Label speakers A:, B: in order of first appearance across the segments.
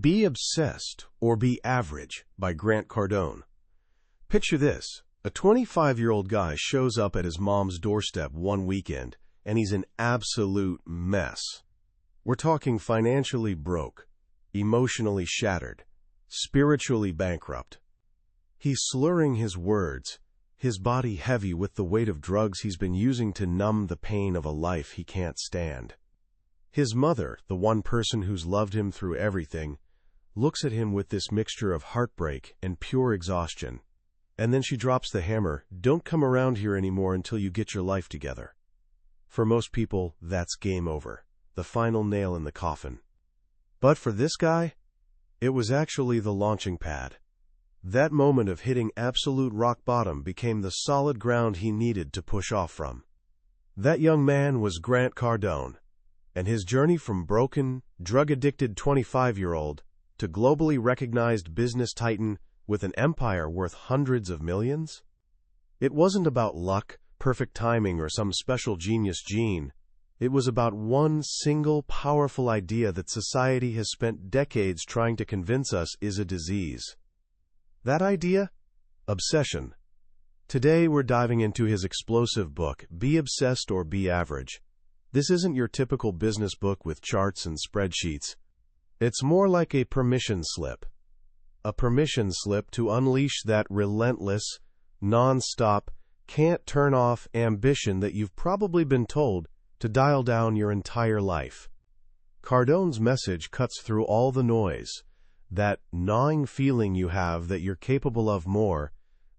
A: Be Obsessed or Be Average by Grant Cardone. Picture this. A 25-year-old guy shows up at his mom's doorstep one weekend, and he's an absolute mess. We're talking financially broke, emotionally shattered, spiritually bankrupt. He's slurring his words, his body heavy with the weight of drugs he's been using to numb the pain of a life he can't stand. His mother, the one person who's loved him through everything, looks at him with this mixture of heartbreak and pure exhaustion. And then she drops the hammer, "Don't come around here anymore until you get your life together." For most people, that's game over, the final nail in the coffin. But for this guy, it was actually the launching pad. That moment of hitting absolute rock bottom became the solid ground he needed to push off from. That young man was Grant Cardone, and his journey from broken, drug-addicted 25-year-old to globally recognized business titan with an empire worth hundreds of millions? It wasn't about luck, perfect timing, or some special genius gene. It was about one single powerful idea that society has spent decades trying to convince us is a disease. That idea? Obsession. Today we're diving into his explosive book, Be Obsessed or Be Average. This isn't your typical business book with charts and spreadsheets. It's more like a permission slip. A permission slip to unleash that relentless, non-stop, can't-turn-off ambition that you've probably been told to dial down your entire life. Cardone's message cuts through all the noise. That gnawing feeling you have that you're capable of more,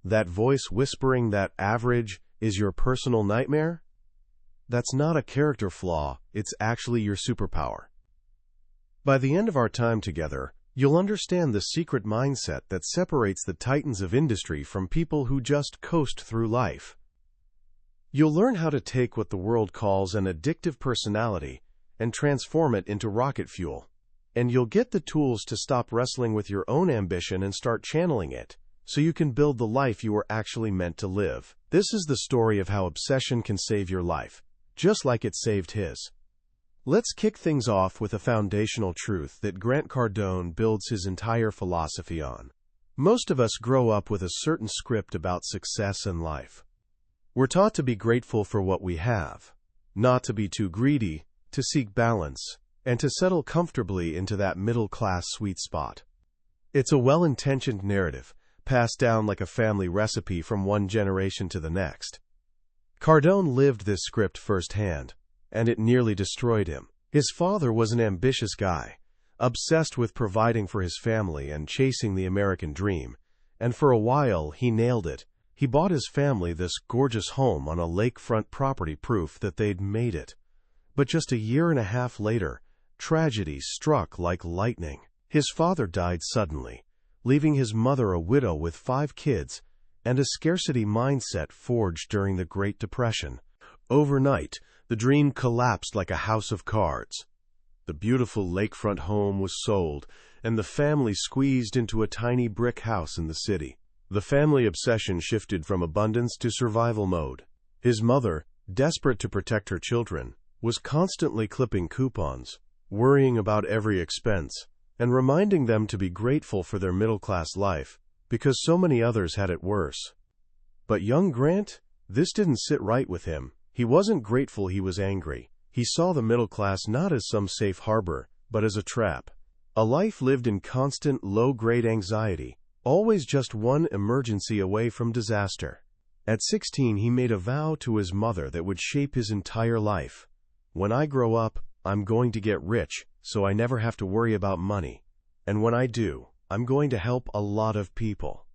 A: that voice whispering that average is your personal nightmare? That's not a character flaw, it's actually your superpower. By the end of our time together, you'll understand the secret mindset that separates the titans of industry from people who just coast through life. You'll learn how to take what the world calls an addictive personality and transform it into rocket fuel. And you'll get the tools to stop wrestling with your own ambition and start channeling it, so you can build the life you were actually meant to live. This is the story of how obsession can save your life, just like it saved his. Let's kick things off with a foundational truth that Grant Cardone builds his entire philosophy on. Most of us grow up with a certain script about success in life. We're taught to be grateful for what we have, not to be too greedy, to seek balance, and to settle comfortably into that middle-class sweet spot. It's a well-intentioned narrative, passed down like a family recipe from one generation to the next. Cardone lived this script firsthand, and it nearly destroyed him. His father was an ambitious guy, obsessed with providing for his family and chasing the American dream, and for a while he nailed it. He bought his family this gorgeous home on a lakefront property, proof that they'd made it. But just a year and a half later, tragedy struck like lightning. His father died suddenly, leaving his mother a widow with 5 kids and a scarcity mindset forged during the Great Depression. Overnight, the dream collapsed like a house of cards. The beautiful lakefront home was sold, and the family squeezed into a tiny brick house in the city. The family obsession shifted from abundance to survival mode. His mother, desperate to protect her children, was constantly clipping coupons, worrying about every expense, and reminding them to be grateful for their middle-class life, because so many others had it worse. But young Grant, this didn't sit right with him. He wasn't grateful, he was angry. He saw the middle class not as some safe harbor, but as a trap. A life lived in constant, low-grade anxiety, always just one emergency away from disaster. At 16, he made a vow to his mother that would shape his entire life. "When I grow up, I'm going to get rich, so I never have to worry about money. And when I do, I'm going to help a lot of people."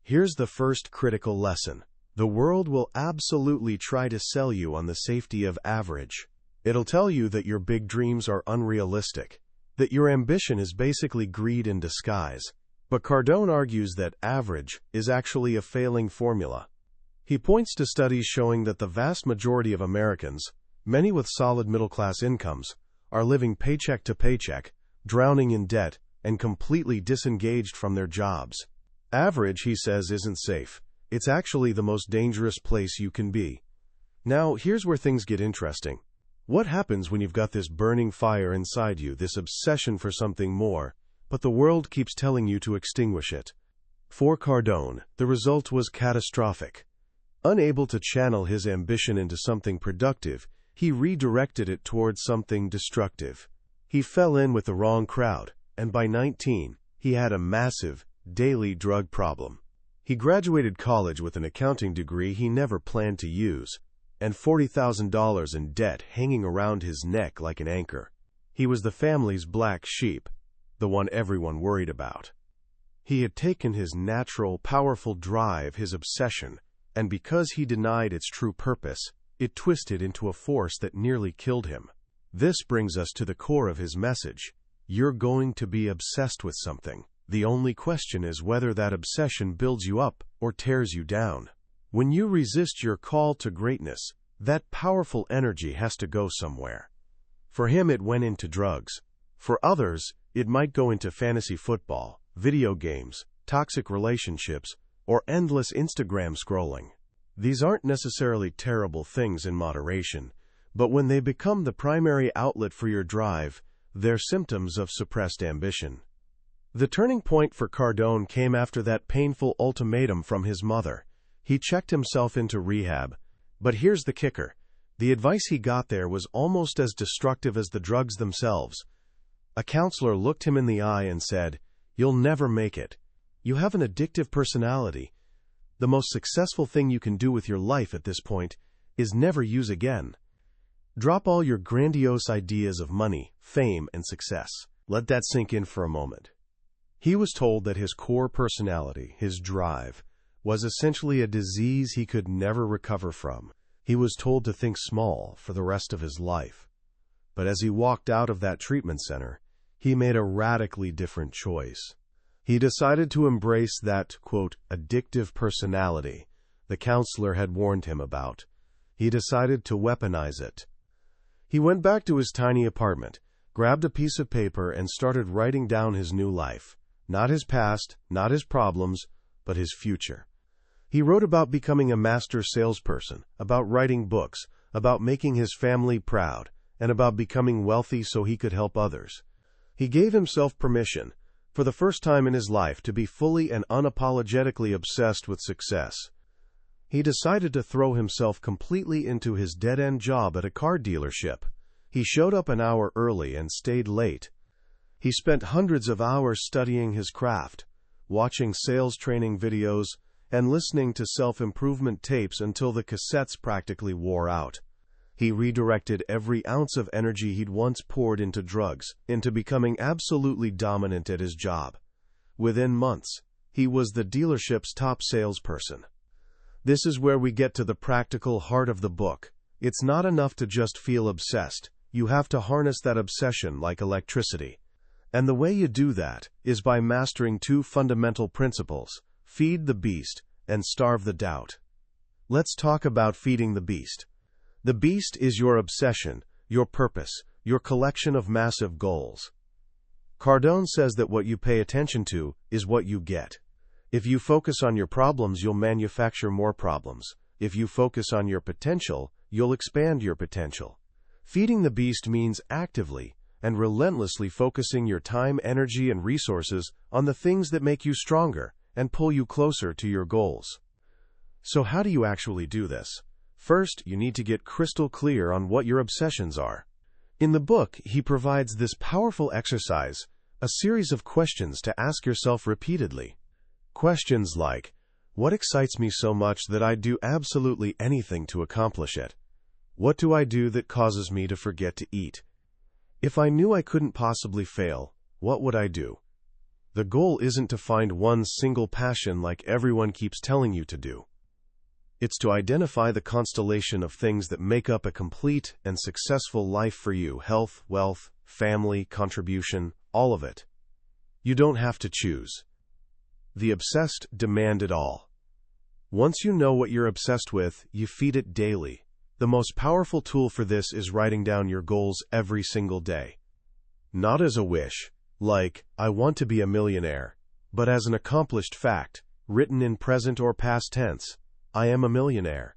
A: Here's the first critical lesson. The world will absolutely try to sell you on the safety of average. It'll tell you that your big dreams are unrealistic, that your ambition is basically greed in disguise. But Cardone argues that average is actually a failing formula. He points to studies showing that the vast majority of Americans, many with solid middle-class incomes, are living paycheck to paycheck, drowning in debt, and completely disengaged from their jobs. Average, he says, isn't safe. It's actually the most dangerous place you can be. Now, here's where things get interesting. What happens when you've got this burning fire inside you, this obsession for something more, but the world keeps telling you to extinguish it. For Cardone, the result was catastrophic. Unable to channel his ambition into something productive, he redirected it towards something destructive. He fell in with the wrong crowd, and by 19, he had a massive, daily drug problem. He graduated college with an accounting degree he never planned to use, and $40,000 in debt hanging around his neck like an anchor. He was the family's black sheep, the one everyone worried about. He had taken his natural, powerful drive, his obsession, and because he denied its true purpose, it twisted into a force that nearly killed him. This brings us to the core of his message. You're going to be obsessed with something. The only question is whether that obsession builds you up or tears you down. When you resist your call to greatness, that powerful energy has to go somewhere. For him, it went into drugs. For others, it might go into fantasy football, video games, toxic relationships, or endless Instagram scrolling. These aren't necessarily terrible things in moderation, but when they become the primary outlet for your drive, they're symptoms of suppressed ambition. The turning point for Cardone came after that painful ultimatum from his mother. He checked himself into rehab. But here's the kicker. The advice he got there was almost as destructive as the drugs themselves. A counselor looked him in the eye and said, "You'll never make it. You have an addictive personality. The most successful thing you can do with your life at this point is never use again. Drop all your grandiose ideas of money, fame, and success." Let that sink in for a moment. He was told that his core personality, his drive, was essentially a disease he could never recover from. He was told to think small for the rest of his life. But as he walked out of that treatment center, he made a radically different choice. He decided to embrace that, quote, addictive personality the counselor had warned him about. He decided to weaponize it. He went back to his tiny apartment, grabbed a piece of paper, and started writing down his new life. Not his past, not his problems, but his future. He wrote about becoming a master salesperson, about writing books, about making his family proud, and about becoming wealthy so he could help others. He gave himself permission, for the first time in his life, to be fully and unapologetically obsessed with success. He decided to throw himself completely into his dead-end job at a car dealership. He showed up an hour early and stayed late. He spent hundreds of hours studying his craft, watching sales training videos, and listening to self-improvement tapes until the cassettes practically wore out. He redirected every ounce of energy he'd once poured into drugs, into becoming absolutely dominant at his job. Within months, he was the dealership's top salesperson. This is where we get to the practical heart of the book. It's not enough to just feel obsessed. You have to harness that obsession like electricity. And the way you do that is by mastering two fundamental principles: feed the beast and starve the doubt. Let's talk about feeding the beast. The beast is your obsession, your purpose, your collection of massive goals. Cardone says that what you pay attention to is what you get. If you focus on your problems, you'll manufacture more problems. If you focus on your potential, you'll expand your potential. Feeding the beast means actively and relentlessly focusing your time, energy, and resources on the things that make you stronger and pull you closer to your goals. So how do you actually do this? First, you need to get crystal clear on what your obsessions are. In the book, he provides this powerful exercise, a series of questions to ask yourself repeatedly. Questions like, what excites me so much that I'd do absolutely anything to accomplish it? What do I do that causes me to forget to eat? If I knew I couldn't possibly fail, what would I do? The goal isn't to find one single passion like everyone keeps telling you to do. It's to identify the constellation of things that make up a complete and successful life for you: health, wealth, family, contribution, all of it. You don't have to choose. The obsessed demand it all. Once you know what you're obsessed with, you feed it daily. The most powerful tool for this is writing down your goals every single day. Not as a wish, like, I want to be a millionaire, but as an accomplished fact, written in present or past tense: I am a millionaire.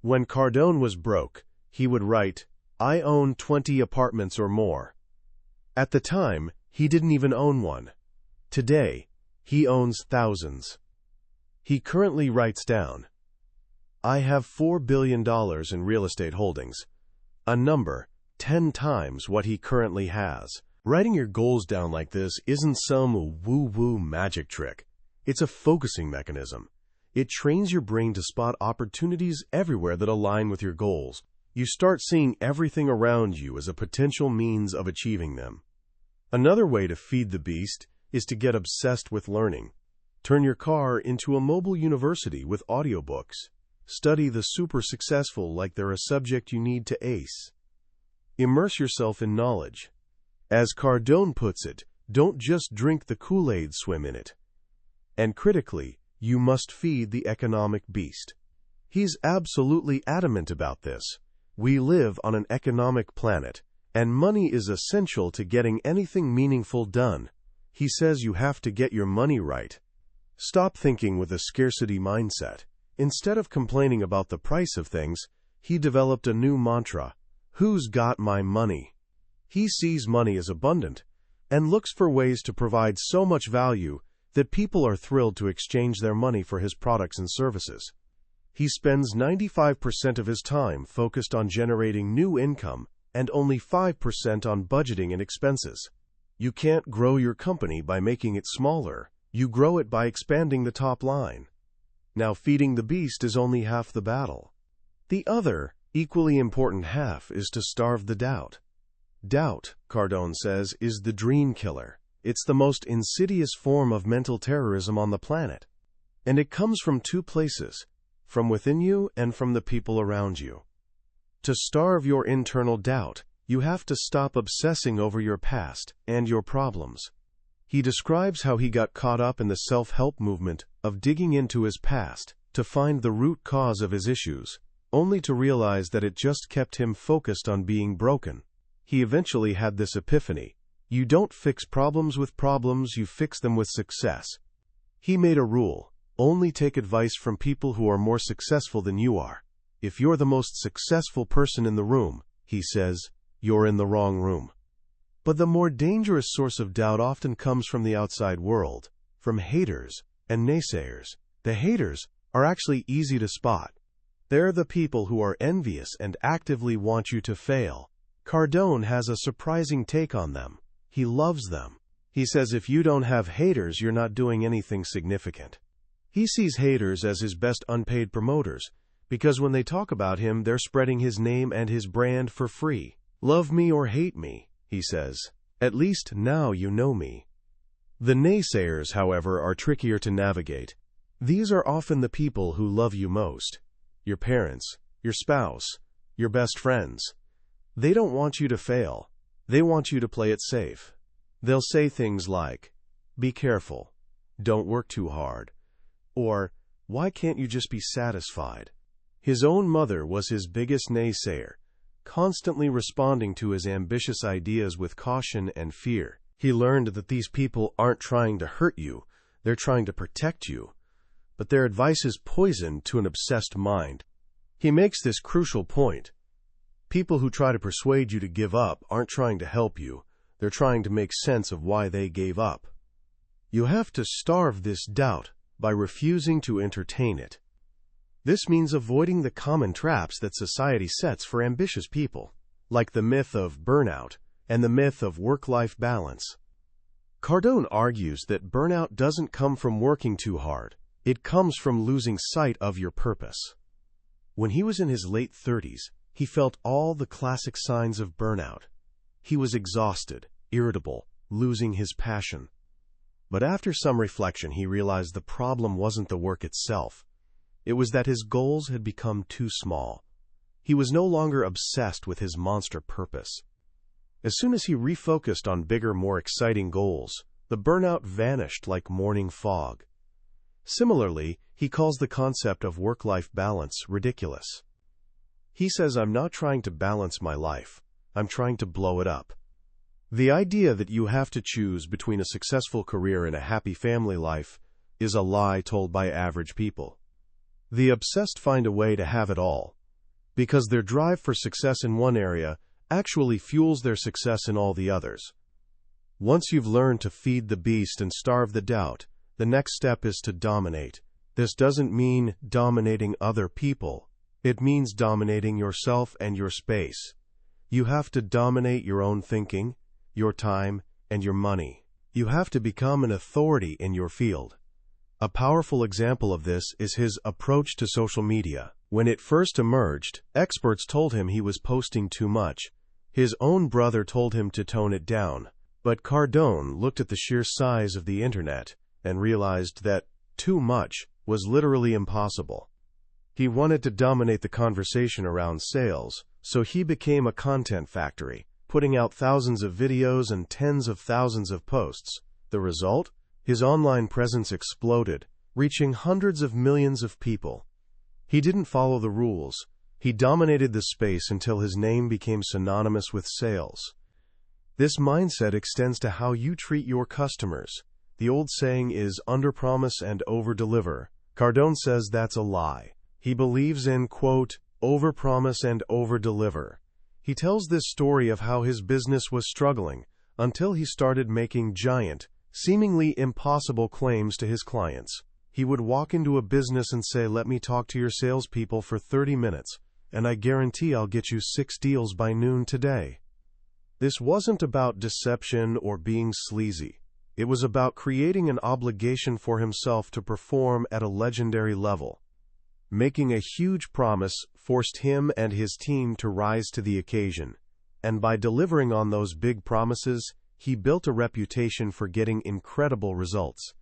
A: When Cardone was broke, he would write, I own 20 apartments or more. At the time, He didn't even own one. Today, he owns thousands. He currently writes down, "I have $4 billion in real estate holdings," a number 10 times what he currently has. Writing your goals down like this isn't some woo-woo magic trick. It's a focusing mechanism. It trains your brain to spot opportunities everywhere that align with your goals. You start seeing everything around you as a potential means of achieving them. Another way to feed the beast is to get obsessed with learning. Turn your car into a mobile university with audiobooks. Study the super successful like they're a subject you need to ace. Immerse yourself in knowledge. As Cardone puts it, don't just drink the Kool-Aid, swim in it. And critically, you must feed the economic beast. He's absolutely adamant about this. We live on an economic planet, and money is essential to getting anything meaningful done. He says you have to get your money right. Stop thinking with a scarcity mindset. Instead of complaining about the price of things, he developed a new mantra: "Who's got my money?" He sees money as abundant and looks for ways to provide so much value that people are thrilled to exchange their money for his products and services. He spends 95% of his time focused on generating new income and only 5% on budgeting and expenses. You can't grow your company by making it smaller. You grow it by expanding the top line. Now, feeding the beast is only half the battle. The other, equally important half is to starve the doubt. Doubt, Cardone says, is the dream killer. It's the most insidious form of mental terrorism on the planet. And it comes from two places: from within you and from the people around you. To starve your internal doubt, you have to stop obsessing over your past and your problems. He describes how he got caught up in the self-help movement of digging into his past to find the root cause of his issues, only to realize that it just kept him focused on being broken. He eventually had this epiphany: you don't fix problems with problems, you fix them with success. He made a rule: only take advice from people who are more successful than you are. If you're the most successful person in the room, he says, you're in the wrong room. But the more dangerous source of doubt often comes from the outside world, from haters and naysayers. The haters are actually easy to spot. They're the people who are envious and actively want you to fail. Cardone has a surprising take on them. He loves them. He says if you don't have haters, you're not doing anything significant. He sees haters as his best unpaid promoters, because when they talk about him, they're spreading his name and his brand for free. Love me or hate me, he says. At least now you know me. The naysayers, however, are trickier to navigate. These are often the people who love you most. Your parents, your spouse, your best friends. They don't want you to fail. They want you to play it safe. They'll say things like, "Be careful. Don't work too hard." Or, "Why can't you just be satisfied?" His own mother was his biggest naysayer, constantly responding to his ambitious ideas with caution and fear. He learned that these people aren't trying to hurt you, they're trying to protect you. But their advice is poison to an obsessed mind. He makes this crucial point: people who try to persuade you to give up aren't trying to help you, they're trying to make sense of why they gave up. You have to starve this doubt by refusing to entertain it. This means avoiding the common traps that society sets for ambitious people, like the myth of burnout and the myth of work-life balance. Cardone argues that burnout doesn't come from working too hard. It comes from losing sight of your purpose. When he was in his late 30s, he felt all the classic signs of burnout. He was exhausted, irritable, losing his passion. But after some reflection, he realized the problem wasn't the work itself. It was that his goals had become too small. He was no longer obsessed with his monster purpose. As soon as he refocused on bigger, more exciting goals, the burnout vanished like morning fog. Similarly, he calls the concept of work-life balance ridiculous. He says, "I'm not trying to balance my life. I'm trying to blow it up." The idea that you have to choose between a successful career and a happy family life is a lie told by average people. The obsessed find a way to have it all, because their drive for success in one area actually fuels their success in all the others. Once you've learned to feed the beast and starve the doubt, the next step is to dominate. This doesn't mean dominating other people. It means dominating yourself and your space. You have to dominate your own thinking, your time, and your money. You have to become an authority in your field. A powerful example of this is his approach to social media. When it first emerged, experts told him he was posting too much. His own brother told him to tone it down. But Cardone looked at the sheer size of the internet and realized that too much was literally impossible. He wanted to dominate the conversation around sales, so he became a content factory, putting out thousands of videos and tens of thousands of posts. The result? His online presence exploded, reaching hundreds of millions of people. He didn't follow the rules. He dominated the space until his name became synonymous with sales. This mindset extends to how you treat your customers. The old saying is underpromise and overdeliver. Cardone says that's a lie. He believes in, quote, overpromise and overdeliver. He tells this story of how his business was struggling until he started making giant, seemingly impossible claims to his clients. He would walk into a business and say, "Let me talk to your salespeople for 30 minutes, and I guarantee I'll get you 6 deals by noon today." This wasn't about deception or being sleazy. It was about creating an obligation for himself to perform at a legendary level. Making a huge promise forced him and his team to rise to the occasion, and by delivering on those big promises, he built a reputation for getting incredible results.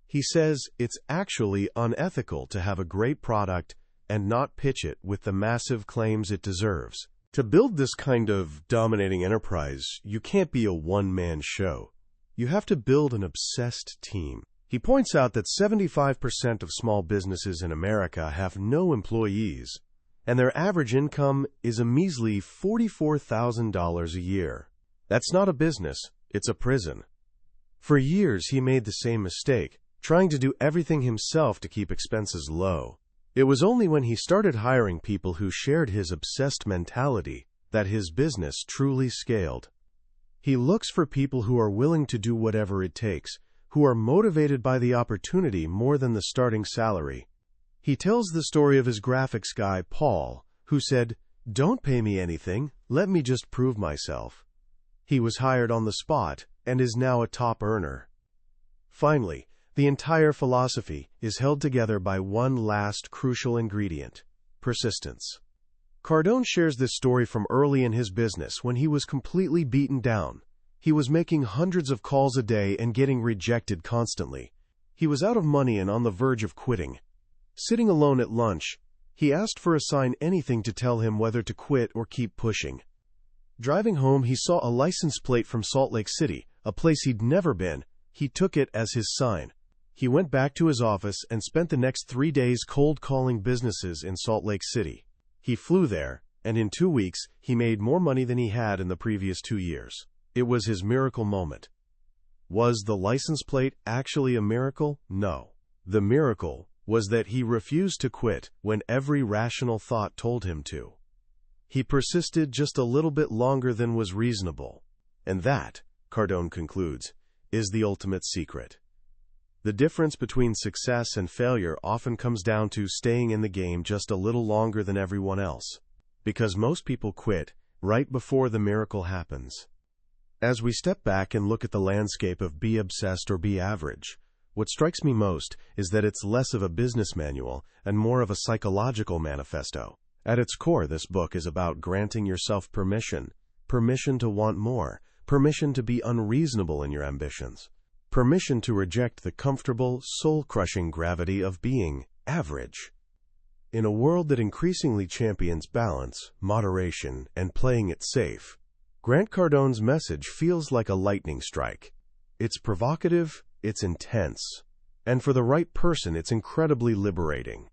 A: He says it's actually unethical to have a great product and not pitch it with the massive claims it deserves. To build this kind of dominating enterprise, you can't be a one-man show. You have to build an obsessed team. He points out that 75% of small businesses in America have no employees, and their average income is a measly $44,000 a year. That's not a business, it's a prison. For years, he made the same mistake, trying to do everything himself to keep expenses low. It was only when he started hiring people who shared his obsessed mentality that his business truly scaled. He looks for people who are willing to do whatever it takes, who are motivated by the opportunity more than the starting salary. He tells the story of his graphics guy, Paul, who said, "Don't pay me anything, let me just prove myself." He was hired on the spot and is now a top earner. Finally, the entire philosophy is held together by one last crucial ingredient: persistence. Cardone shares this story from early in his business when he was completely beaten down. He was making hundreds of calls a day and getting rejected constantly. He was out of money and on the verge of quitting. Sitting alone at lunch, he asked for a sign, anything to tell him whether to quit or keep pushing. Driving home, he saw a license plate from Salt Lake City, a place he'd never been. He took it as his sign. He went back to his office and spent the next 3 days cold calling businesses in Salt Lake City. He flew there, and in 2 weeks, he made more money than he had in the previous 2 years. It was his miracle moment. Was the license plate actually a miracle? No. The miracle was that he refused to quit when every rational thought told him to. He persisted just a little bit longer than was reasonable. And that, Cardone concludes, is the ultimate secret. The difference between success and failure often comes down to staying in the game just a little longer than everyone else. Because most people quit right before the miracle happens. As we step back and look at the landscape of be obsessed or be average, what strikes me most is that it's less of a business manual and more of a psychological manifesto. At its core, this book is about granting yourself permission to want more, permission to be unreasonable in your ambitions, permission to reject the comfortable, soul-crushing gravity of being average. In a world that increasingly champions balance, moderation, and playing it safe, Grant Cardone's message feels like a lightning strike. It's provocative, it's intense, and for the right person, it's incredibly liberating.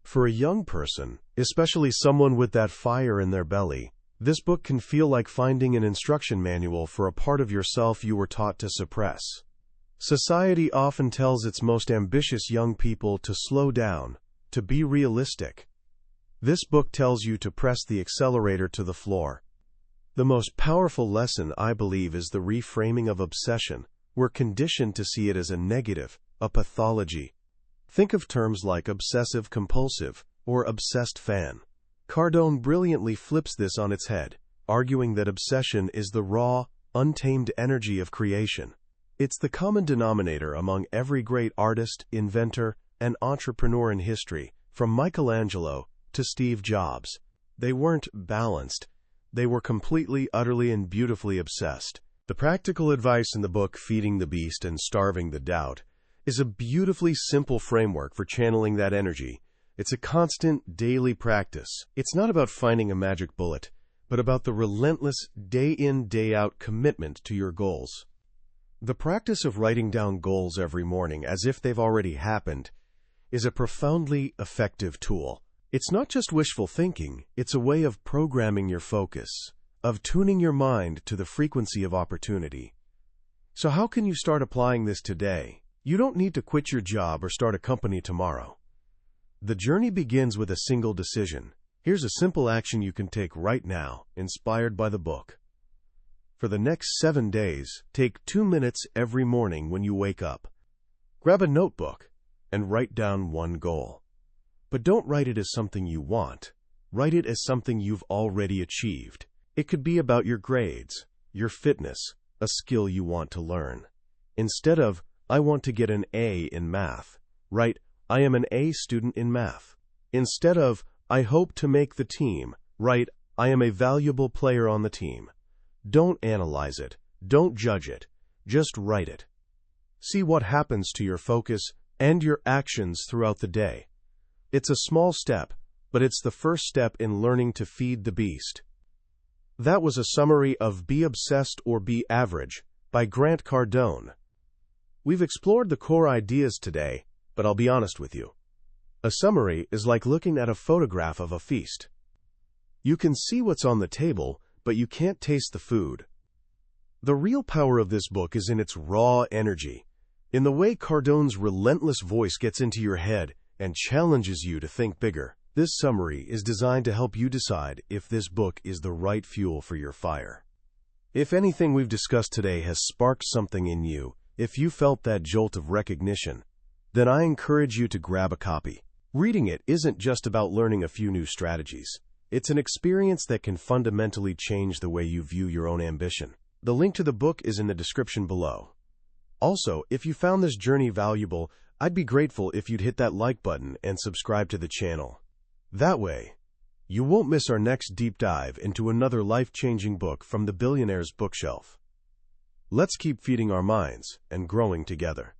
A: For a young person, especially someone with that fire in their belly, this book can feel like finding an instruction manual for a part of yourself you were taught to suppress. Society often tells its most ambitious young people to slow down, to be realistic. This book tells you to press the accelerator to the floor. The most powerful lesson, I believe, is the reframing of obsession. We're conditioned to see it as a negative, a pathology. Think of terms like obsessive-compulsive or obsessed fan. Cardone brilliantly flips this on its head, arguing that obsession is the raw, untamed energy of creation. It's the common denominator among every great artist, inventor, and entrepreneur in history, from Michelangelo to Steve Jobs. They weren't balanced. They were completely, utterly, and beautifully obsessed. The practical advice in the book Feeding the Beast and Starving the Doubt is a beautifully simple framework for channeling that energy. It's a constant, daily practice. It's not about finding a magic bullet, but about the relentless, day-in, day-out commitment to your goals. The practice of writing down goals every morning as if they've already happened is a profoundly effective tool. It's not just wishful thinking, it's a way of programming your focus, of tuning your mind to the frequency of opportunity. So how can you start applying this today? You don't need to quit your job or start a company tomorrow. The journey begins with a single decision. Here's a simple action you can take right now, inspired by the book. For the next 7 days, take 2 minutes every morning when you wake up. Grab a notebook and write down one goal. But don't write it as something you want. Write it as something you've already achieved. It could be about your grades, your fitness, a skill you want to learn. Instead of, I want to get an A in math, write, I am an A student in math. Instead of, I hope to make the team, write, I am a valuable player on the team. Don't analyze it. Don't judge it. Just write it. See what happens to your focus and your actions throughout the day. It's a small step, but it's the first step in learning to feed the beast. That was a summary of Be Obsessed or Be Average by Grant Cardone. We've explored the core ideas today, but I'll be honest with you. A summary is like looking at a photograph of a feast. You can see what's on the table, but you can't taste the food. The real power of this book is in its raw energy, in the way Cardone's relentless voice gets into your head and challenges you to think bigger. This summary is designed to help you decide if this book is the right fuel for your fire. If anything we've discussed today has sparked something in you, if you felt that jolt of recognition, then I encourage you to grab a copy. Reading it isn't just about learning a few new strategies. It's an experience that can fundamentally change the way you view your own ambition. The link to the book is in the description below. Also, if you found this journey valuable, I'd be grateful if you'd hit that like button and subscribe to the channel. That way, you won't miss our next deep dive into another life-changing book from the billionaire's bookshelf. Let's keep feeding our minds and growing together.